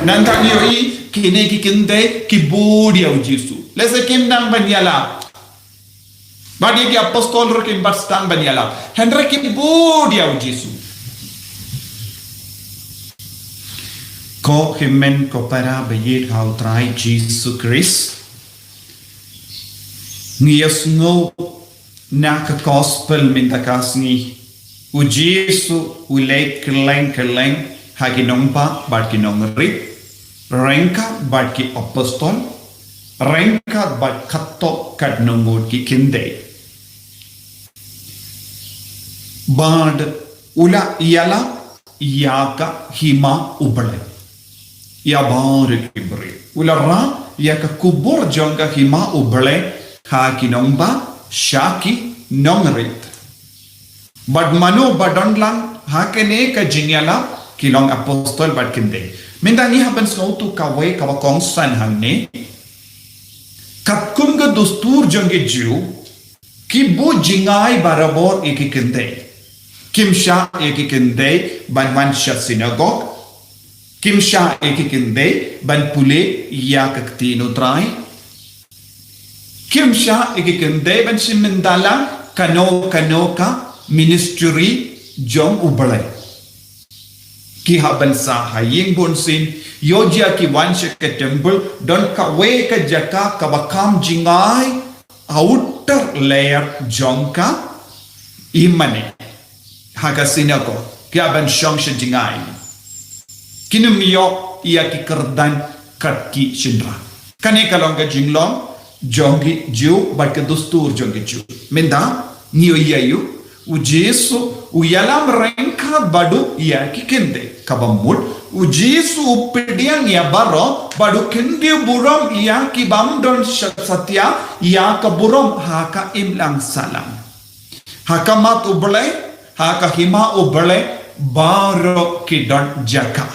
Nantang yo I kini ki kinde ki budia u Jesu. Lese kim nang banyala. Badi ki apostol ro kim bastang banyala. Hendra ki budia u Jesu. Ko himen ko para bayit hau trai Jesus Christ. Ngias ngo naka gospel mintakas ni u Jesu u lek keleng hagi nompa barki nongri rengka barki apostol rengka bat katto kad nongod ki kinde bad ula yala yaka hima ubale ya bar kibre ula ra yaka kubur jonga hima ubale hagi nomba shaki nongrit bad mano badonlang hakene ka jinyala kilong apostol bad kinde minda ni haban snow tu kawe kawa kong san hangne katkum ga dustur jonge jiu ki bu jingai barabor eki kinde kimsha eki kinde ban mansha synagogue kimsha eki kinde ban pule ya kaktino trai kimsha eki kinde ban simendala kano ka ministry jom ubale ki haban sa haying bonsin yojia ki wansha ke temple don ka we ka jaka ka bakam jingai outer layer jonka imane haga sinako ki haban shongsha jingai kinum yo ia ki kerdan kat ki shindra kane kalonga jinglong jongi jiu barka dustur jongi jiu menda niyo yayu u Jesu u yalam renka badu ya ki kende kabamut u Jesu upedian ya baro badu kende buram ya ki bamdon satya ya ka buram haka imlang salam haka mat ubale haka hima ubale baro ki don jaka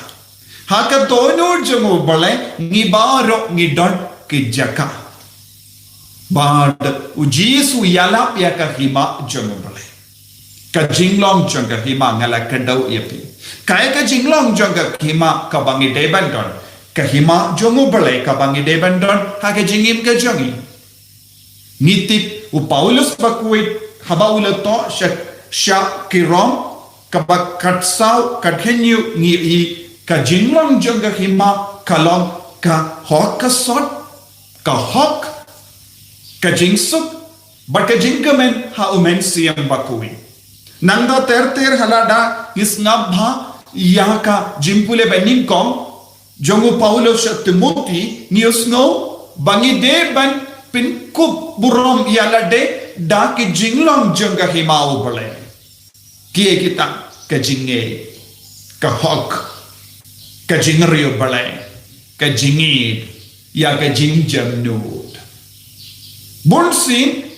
haka tono jong ubale ni baro ni don ki jaka bad u Jesu yalap ya ka hima jong ubale ka jinglong jonga hima ngala kadau yapi kaya ka jinglong jonga hima kabangi debandon ka hima jongu bale kabangi debandon hake jingim ka jongi nitip u Paulus bakuit habaula to sha kirom kabak katsau kadhenyu ngi I ka jinglong jonga hima kalong ka hok sot ka hok ka jingsuk but ka jingamen ha umen siam bakuit nangda ter halada isnabha yaka jimpule benin kom jongu Paulo Timothy niusno bangi de ban pinkup burom yalade da ki jinglong jonga himau bale kie kita ka jinge ka hok ka jingrio bale ka jingi ya ka jingjam nut bonsin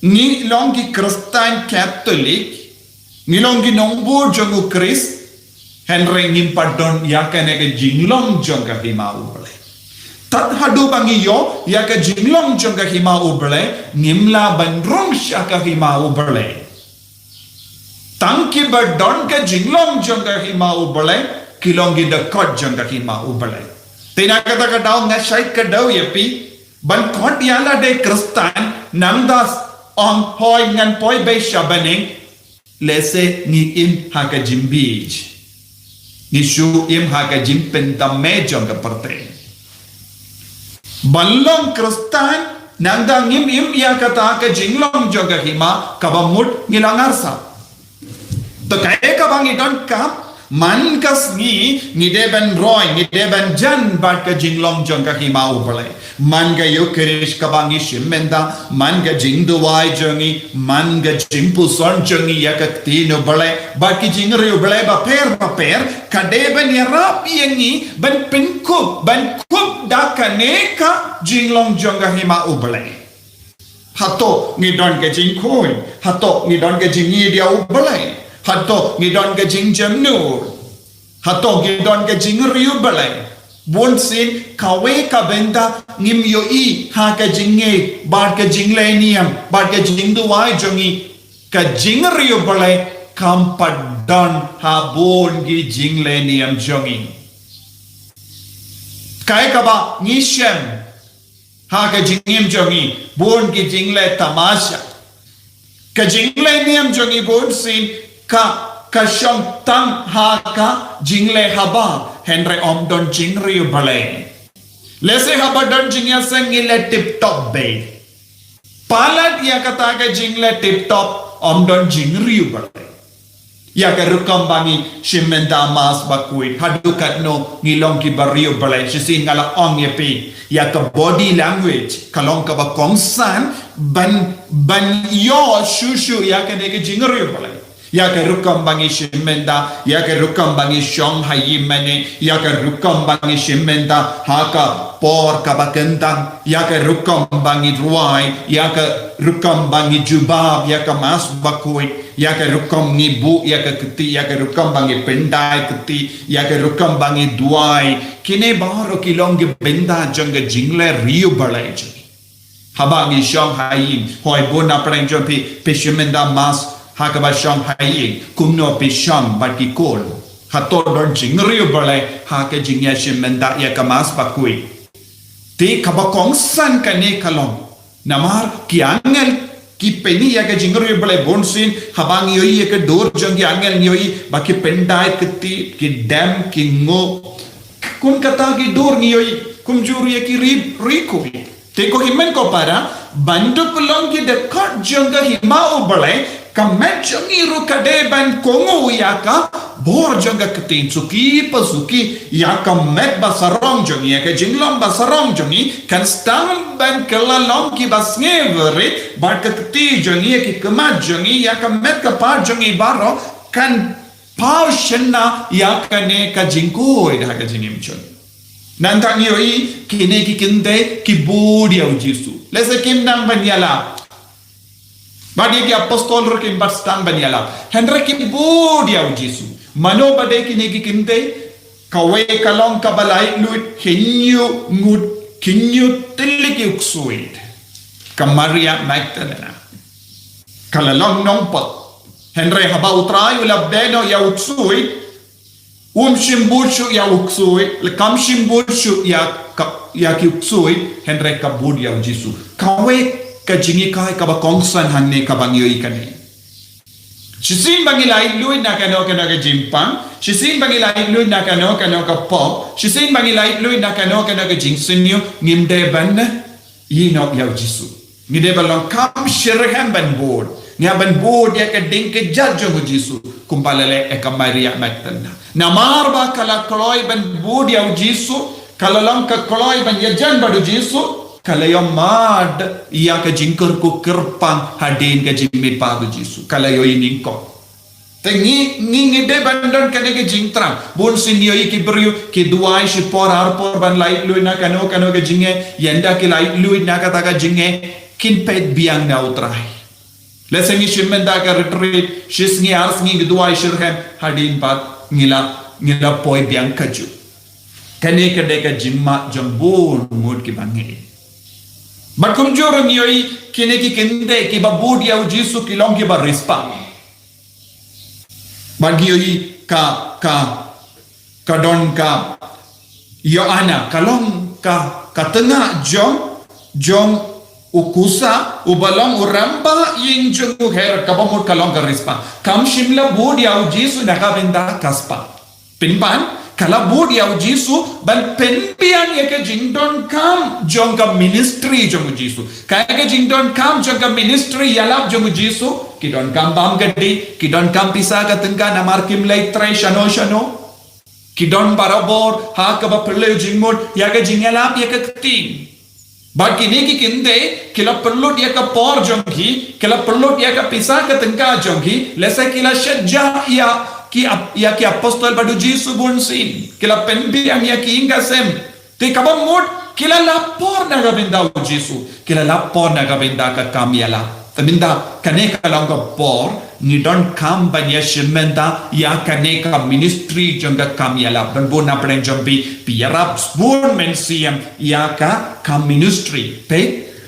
ni longi Kristen Catholic ni longi nongbo jongu Chris Henry ngim pardon yakane ke jinglong jonga hima ubale tat hadu bangi yo yaka jinglong jonga hima ubale ngimla bandrong shaka hima ubale tanki badon ke jinglong jonga hima ubale kilongi de kot jonga hima ubale tina kata ka daw nga shait ka daw yapi ban kot yala de Kristen namdas on hoi ngan poi be shabaning lese ni im haka jimbij ni shu im haka jimpen tamme jonga parte ballong Kristen nanda ngim im ya kata ka jinglong jonga hima kabamut ngilangarsa to kaya kabang idon kam man kas ni deben roy ni deben jan bat ka jinglong jonga hima ubale man ga yo kerish kabangi shimmenda man ga jingduwai jongi man ga jimpu son jongi yakati no bale bat ki jingri ubale ba per kadeben yarap yengi ban pinkup ban kup da kaneka jinglong jonga hima ubale hato ni don ga jingkoi hato ni don ga jingi dia ubale hato ni don ga jingjam nur hato ni don ga jingri ubale bonsin kawe ka benda ngim yo I ha ka jinge bar ka jinglenium bar ka jingduwai jongi ka jingri ubale kam paddan ha bon gi jinglenium jongi Kai ka ba ngi shem. Ha ka jingim jongi bon ki jingle tamasha. Ka jingle niam jongi bon sin ka shong tang ha ka jingle haba henry om don jingri bale. Lese haba don jingya sengile tip top bay. Palat ya kata ka jingle tip top om don jingri bale. Ya ka rukam bangi shimenda mas bakui hadukat no ngilong ki bario bale shisi ngala ong ye pi. Ya ka body language kalong ka ba kongsan ban yo shushu ya ka de jingri bale. Ya ka rukam bangi shimenda ya ka rukam bangi shong hayi mane ya ka rukam bangi shimenda haka por ka bakendang ya ka rukam bangi ruai ya ka rukam bangi jubab ya ka mas bakui ya ka rukam ngibu ya ka keti ya ka rukam bangi pendai keti ya ka rukam bangi duai kine baro kilong ge benda janga jingle riu balai jagi habangi shong hayi hoi bona prenjo pe shimenda mas Hakaba sham hayi kumno pi sham baki kol hato don jingri bale hake jingya shimenda ya kamas bakui te kaba kong san kane kalong namar ki angel ki peni ya ka jingri bale bonsin habang yoi ya ka dor jangi angel yoi baki pendai kiti ki dam ki ngo kun kata ki dor yoi kum juri ya ki rikoi te ko himen ko para bandu pelong ki dekat janga hima ubale kamet jangi rukade ban kongo yaka bor janga ketin suki pasuki yaka met basarong jangi yaka jinglong basarong jangi kan stam ban kelalong ki basngevere bar keti jangi yaki kemat jangi yaka met kapar jangi baro kan pau shenna yaka ne ka jingkoi dah ka jingim chon nantang yoi kine ki kinde ki bodi au jisu lese kim nang banyala Badi ki apostol rokim bastang banyala. Henry ki bodi au Jesu. Mano bade ki negi kinte kawe kalong kabalai luit kinyu ngut kinyu tiliki uksuit. Kamaria Magdalena. Kalalong nong pot. Henry haba utray ulab deno ya uksuit. Shimbushu ya uksuit. Lekam shimbushu ya ki uksuit. Henry ka bodi au Jesu. Kawe kajingi kai kaba kongsan hanne kabangyo ikane shisin bangilai lui nakano kano ka jimpang shisin bangilai lui nakano kano ka pop shisin bangilai lui nakano kano ka jingsinyo ngimde ban yino yaw jisu ngide balong kam shirham ban board ngaban board ya ka dinke judge mo jisu kumpalale e ka Maria Magdalena namar ba kala kloy ban board yaw jisu kalalang ka kloy ban yajan badu jisu Kalayo mad iya ka jingkar ko kerpang hadin ka jimit pabu Jisu. Kalayo iningko. Tengi ngide bandon ka nege jingtram. Bun sinyo ki beriu ki duai si por arpor ban light lui na kano ka jinge yenda ki light lui na ka taka jinge kin pet biang na utrai. Lesengi shimenda ka retreat shis ngi ars ngi duai shirhem hadin pat ngila poi biang kaju. Kane ka deka jimma jambun mud ki bangi. Bakum jorong yoi kine ki kende ki babudi au Jisu ki long ki barispa. Bagi yoi ka don ka Yohana kalong ka tengah jong ukusa ubalong uramba ying jong her kabamur kalong ka rispa. Kam shimla budi au Jisu nakabenda kaspa. Pinpan kala budi au Jisu ban penpian ya ke jingdon kam jong ka ministry jong Jisu kaya ke jingdon kam jong ka ministry yalap jong Jisu kidon kam bam gadi kidon kam pisa ka tengka namar kim lai trai shano kidon barabor ha ka ba perlu jingmod ya ke jingalap ya ke keting bagi ni ki kinde kila perlu dia ka por jong ki kila perlu dia ka pisa ka tengka jong ki lesa kila shajja ya ki apostol badu Jisu bunsin kila penbi ang ya ki inga sem te kabam mod kila lapor na gabenda u Jisu kila lapor na gabenda ka kamyala tabinda kane ka lang ka por ni don kam banya shimenda ya kane ka ministry janga kamyala ban bona pren jambi piarap spoon mensiam ya ka ministry pe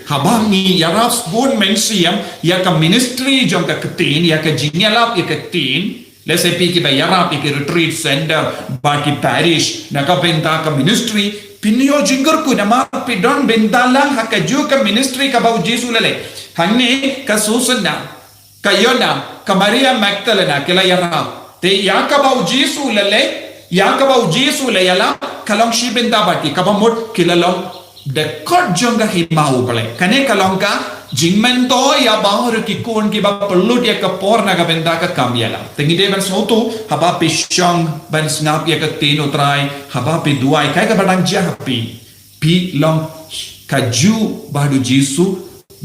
habangi yarap spoon mensiam ya ka ministry janga ketin ya ka jinyalap ya ketin Let's say piki ba yarap piki retreat center baki parish nakabenta ka ministry pinyo jinggur ku nama pidon bendalang hakaju ka ministry ka bau Jesu lele hangne ka Susana ka Yona ka Maria Magdalena kila yara te yakabau Jesu lele yala kalong shibenda bati kabamot kilalong dekat jongga himau pale kane kalong ka jingmento ya bahur ki kon ki ba perlu dia ka porna ka benda ka kamyala tengi de ban soto haba pishang ban snap ya ka tino try haba pe duai kai ka badang jahapi pi long ka ju badu Jesu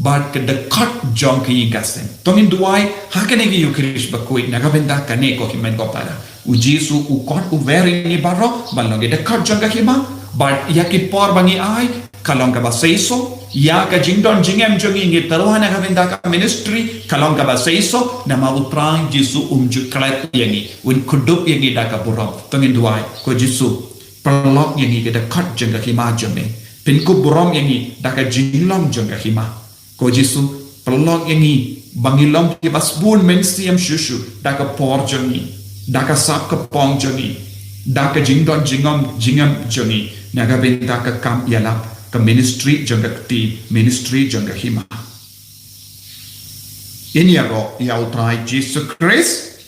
bad ke dekat jong ki gasen tongin duai hakane ki yukrish ba koi na ka benda kane ko himen ko para u Jesu u kon u veri ni baro balong de dekat jong ka hima bad ya ki por bangi ai kalong ka ba seiso ya ka jingdon jingem jongi ngi taruhana ka benda ka ministry kalong ka ba seiso na ma utrang Jesu umju kalat yangi un kudup yangi da ka buram tongin duai ko Jesu perlok yangi ke dekat jong ka hima jome pin ku buram yangi da ka jinglong jong ka hima ko Jesu perlok yangi bangilong ki basbun mensiam shushu da ka por jongi da ka sap ka pong jongi da ka jingdon jingam jongi na ka benda ka kam yala ka ministry jongga ti ministry jongga hima ini ago ya utrai Jesus Christ